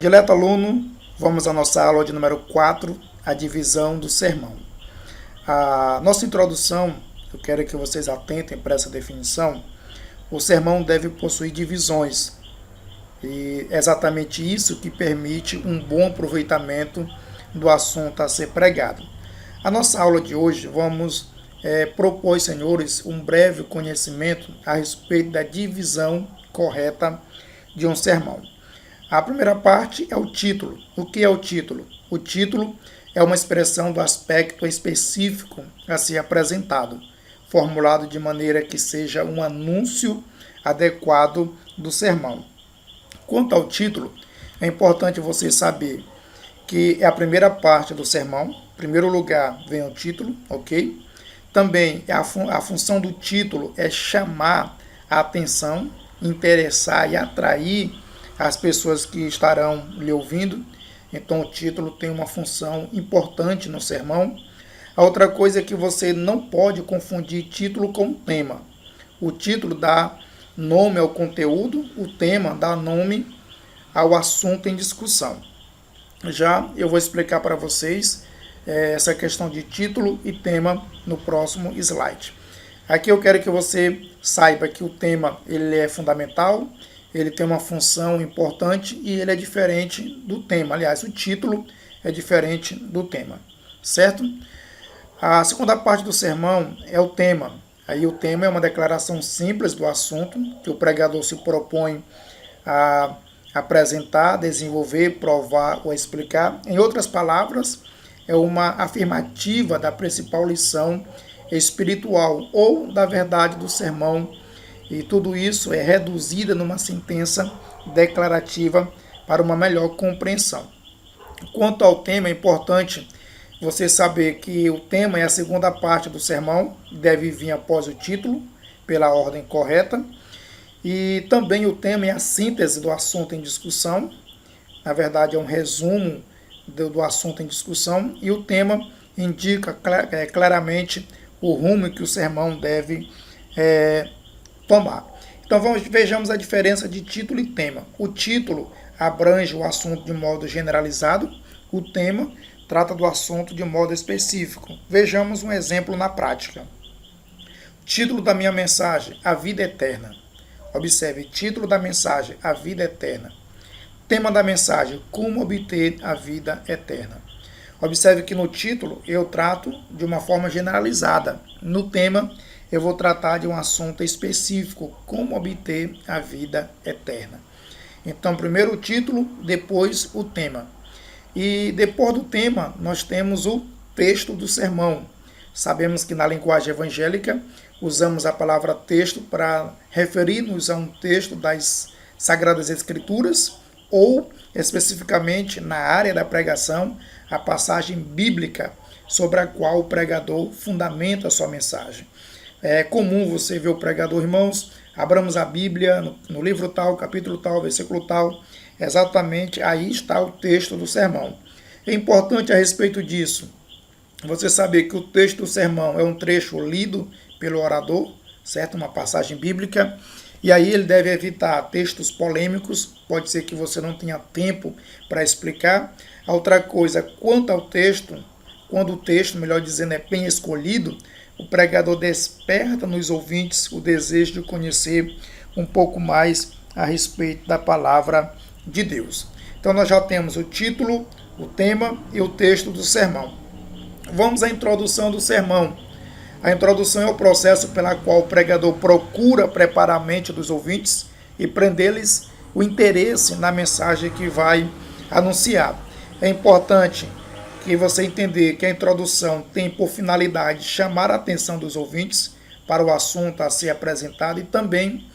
Dileto aluno, vamos à nossa aula de número 4, a divisão do sermão. A nossa introdução, eu quero que vocês atentem para essa definição. O sermão deve possuir divisões, e é exatamente isso que permite um bom aproveitamento do assunto a ser pregado. A nossa aula de hoje vamos propor, senhores, um breve conhecimento a respeito da divisão correta de um sermão. A primeira parte é o título. O que é o título? O título é uma expressão do aspecto específico a ser apresentado, formulado de maneira que seja um anúncio adequado do sermão. Quanto ao título, é importante você saber que é a primeira parte do sermão. Em primeiro lugar vem o título, ok? Também a função do título é chamar a atenção, interessar e atrair as pessoas que estarão lhe ouvindo. Então o título tem uma função importante no sermão. A outra coisa é que você não pode confundir título com tema. O título dá nome ao conteúdo, o tema dá nome ao assunto em discussão. Já eu vou explicar para vocês essa questão de título e tema no próximo slide. Aqui eu quero que você saiba que o tema ele é fundamental, ele tem uma função importante e ele é diferente do tema. Aliás, o título é diferente do tema, certo? A segunda parte do sermão é o tema. Aí o tema é uma declaração simples do assunto que o pregador se propõe a apresentar, desenvolver, provar ou explicar. Em outras palavras, é uma afirmativa da principal lição espiritual ou da verdade do sermão. E tudo isso é reduzido numa sentença declarativa para uma melhor compreensão. Quanto ao tema, é importante você saber que o tema é a segunda parte do sermão, deve vir após o título, pela ordem correta. E também o tema é a síntese do assunto em discussão. Na verdade, é um resumo do assunto em discussão. E o tema indica claramente o rumo que o sermão deve tomar. Então vejamos a diferença de título e tema. O título abrange o assunto de modo generalizado, o tema trata do assunto de modo específico. Vejamos um exemplo na prática. Título da minha mensagem: A Vida Eterna. Observe, título da mensagem: A Vida Eterna. Tema da mensagem: Como obter a vida eterna. Observe que no título eu trato de uma forma generalizada. No tema eu vou tratar de um assunto específico: como obter a vida eterna. Então, primeiro o título, depois o tema. E depois do tema, nós temos o texto do sermão. Sabemos que na linguagem evangélica usamos a palavra texto para referir-nos a um texto das Sagradas Escrituras ou, especificamente na área da pregação, a passagem bíblica sobre a qual o pregador fundamenta a sua mensagem. É comum você ver o pregador, irmãos, abramos a Bíblia no livro tal, capítulo tal, versículo tal. Exatamente aí está o texto do sermão. É importante a respeito disso você saber que o texto do sermão é um trecho lido pelo orador, certo? Uma passagem bíblica. E aí ele deve evitar textos polêmicos. Pode ser que você não tenha tempo para explicar. A outra coisa, quanto ao texto, quando o texto, melhor dizendo, é bem escolhido, o pregador desperta nos ouvintes o desejo de conhecer um pouco mais a respeito da palavra de Deus. Então nós já temos o título, o tema e o texto do sermão. Vamos à introdução do sermão. A introdução é o processo pela qual o pregador procura preparar a mente dos ouvintes e prender-lhes o interesse na mensagem que vai anunciar. É importante que você entender que a introdução tem por finalidade chamar a atenção dos ouvintes para o assunto a ser apresentado e também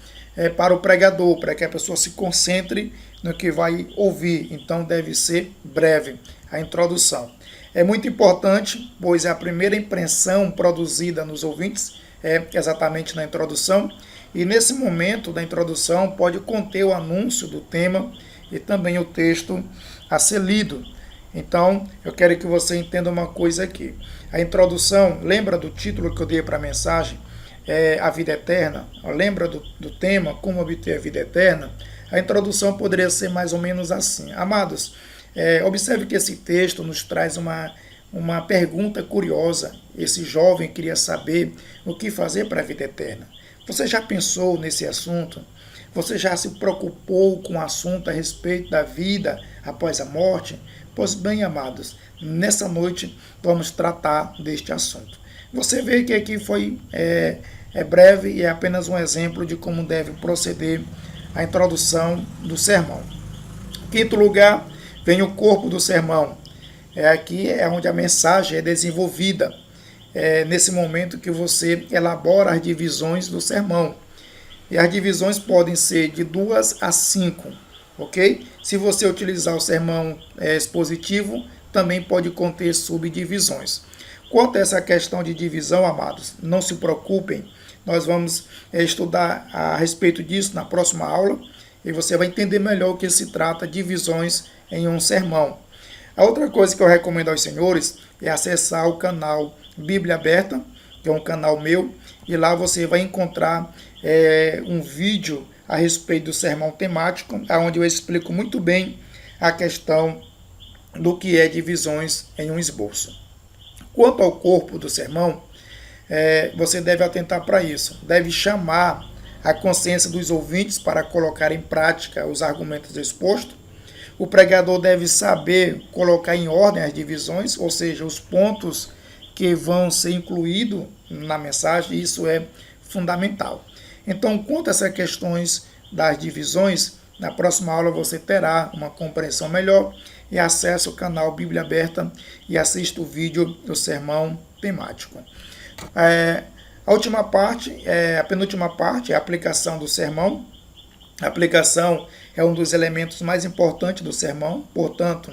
para o pregador, para que a pessoa se concentre no que vai ouvir. Então deve ser breve a introdução. É muito importante, pois a primeira impressão produzida nos ouvintes é exatamente na introdução, e nesse momento da introdução pode conter o anúncio do tema e também o texto a ser lido. Então, eu quero que você entenda uma coisa aqui. A introdução, lembra do título que eu dei para a mensagem? A vida eterna. Lembra do tema, como obter a vida eterna? A introdução poderia ser mais ou menos assim. Amados, observe que esse texto nos traz uma pergunta curiosa. Esse jovem queria saber o que fazer para a vida eterna. Você já pensou nesse assunto? Você já se preocupou com o assunto a respeito da vida após a morte? Pois bem, amados, nessa noite vamos tratar deste assunto. Você vê que aqui foi breve e é apenas um exemplo de como deve proceder a introdução do sermão. Em quinto lugar, vem o corpo do sermão. Aqui é onde a mensagem é desenvolvida. É nesse momento que você elabora as divisões do sermão. E as divisões podem ser de 2 a 5, ok? Se você utilizar o sermão expositivo, também pode conter subdivisões. Quanto a essa questão de divisão, amados, não se preocupem, nós vamos estudar a respeito disso na próxima aula e você vai entender melhor o que se trata de divisões em um sermão. A outra coisa que eu recomendo aos senhores é acessar o canal Bíblia Aberta, que é um canal meu, e lá você vai encontrar um vídeo a respeito do sermão temático, onde eu explico muito bem a questão do que é divisões em um esboço. Quanto ao corpo do sermão, você deve atentar para isso, deve chamar a consciência dos ouvintes para colocar em prática os argumentos expostos. O pregador deve saber colocar em ordem as divisões, ou seja, os pontos que vão ser incluídos na mensagem, isso é fundamental. Então, quanto a essas questões das divisões, na próxima aula você terá uma compreensão melhor e acesse o canal Bíblia Aberta e assista o vídeo do sermão temático. A última parte, a penúltima parte, é a aplicação do sermão. A aplicação é um dos elementos mais importantes do sermão, portanto,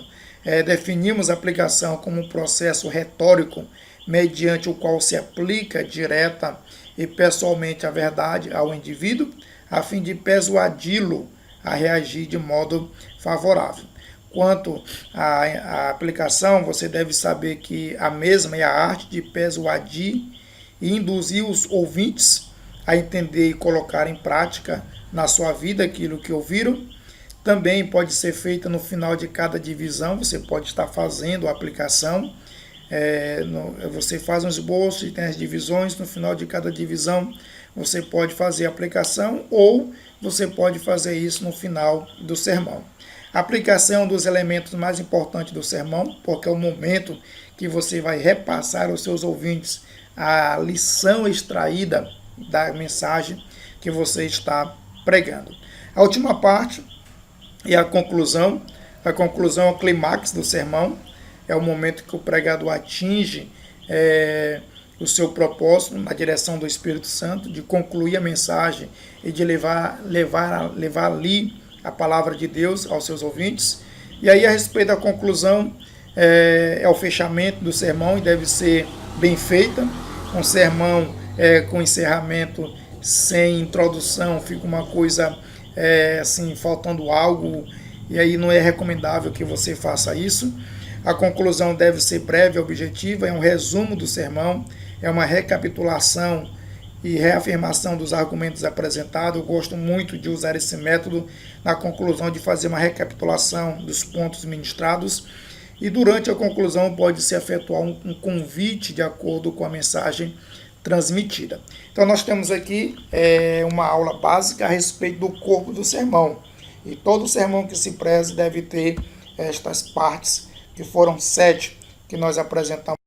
definimos a aplicação como um processo retórico mediante o qual se aplica direta e pessoalmente a verdade ao indivíduo, a fim de persuadi-lo a reagir de modo favorável. Quanto à aplicação, você deve saber que a mesma é a arte de persuadir e induzir os ouvintes a entender e colocar em prática na sua vida aquilo que ouviram. Também pode ser feita no final de cada divisão, você pode estar fazendo a aplicação. Você faz um esboço e tem as divisões, no final de cada divisão você pode fazer a aplicação ou você pode fazer isso no final do sermão. A aplicação é um dos elementos mais importantes do sermão, porque é o momento que você vai repassar aos seus ouvintes a lição extraída da mensagem que você está pregando. A última parte é a conclusão. A conclusão é o clímax do sermão. É o momento que o pregador atinge o seu propósito na direção do Espírito Santo, de concluir a mensagem e de levar ali a palavra de Deus aos seus ouvintes. E aí, a respeito da conclusão, é o fechamento do sermão e deve ser bem feita. Um sermão com encerramento sem introdução fica uma coisa assim, faltando algo, e aí não é recomendável que você faça isso. A conclusão deve ser breve e objetiva, é um resumo do sermão, é uma recapitulação e reafirmação dos argumentos apresentados. Eu gosto muito de usar esse método na conclusão, de fazer uma recapitulação dos pontos ministrados. E durante a conclusão pode-se efetuar um convite de acordo com a mensagem transmitida. Então nós temos aqui uma aula básica a respeito do corpo do sermão. E todo sermão que se preze deve ter estas partes, que foram 7 que nós apresentamos.